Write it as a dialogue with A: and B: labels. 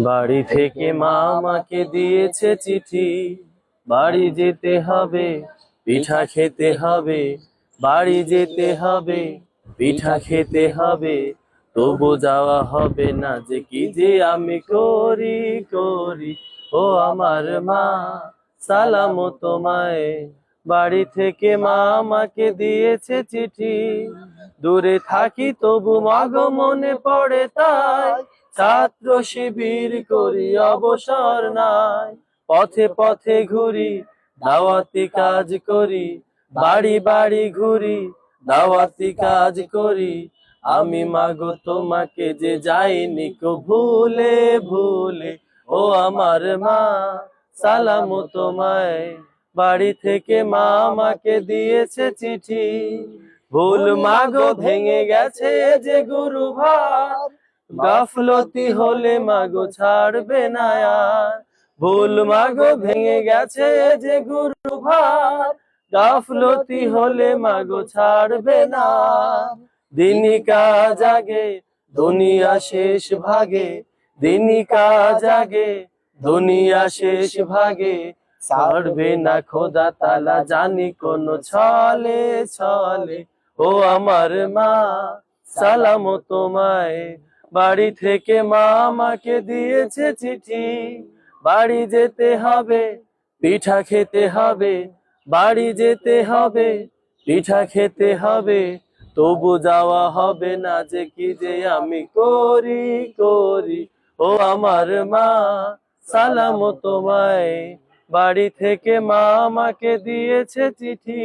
A: বাড়ি থেকে মা আমাকে দিয়েছে চিঠি, বাড়ি যেতে হবে, পিঠা খেতে হবে। বাড়ি যেতে হবে, পিঠা খেতে হবে, তবু যাওয়া হবে না। যে কি যে আমি করি করি, ও আমার মা সালাম তোমায়। বাড়ি থেকে মা আমাকে দিয়েছে চিঠি, দূরে থাকি তবু মাগো মনে পড়ে তাই। ছাত্র শিবির করি অবসর নাই, পথে পথে ঘুরি দাওয়াতি কাজ করি। বাড়ি বাড়ি ঘুরি দাওয়াতি কাজ করি। আমি মাগো তোমাকে যে যাইনি কো ভুলে ভুলে, ও আমার মা সালাম তোমায়। বাড়ি থেকে মা আমাকে দিয়েছে চিঠি, ভুল মাগো ভেঙে গেছে যে গুরু ভার। গাফলতি হলে মাগো ছাড়বে না আর। ভুল মাগো ভেঙে গেছে যে গুরু ভার, গাফলতি হলে মাগো ছাড়বে না। দিনই কাজ আগে দুনিয়া শেষ ভাগে, দিনই কাজ আগে দুনিয়া শেষ ভাগে। ছাড়বে না খোদা তালা জানি কোন ছলে ছলে, ও আমার মা সালাম তোমায়। বাড়ি থেকে মা আমাকে দিয়েছে চিঠি, বাড়ি যেতে হবে, পিঠা খেতে হবে। বাড়ি যেতে হবে, পিঠা খেতে হবে, তবু যাওয়া হবে না। যে কি যে আমি করি করি, ও আমার মা সালাম তোমায়। বাড়ি থেকে মা আমাকে দিয়েছে চিঠি।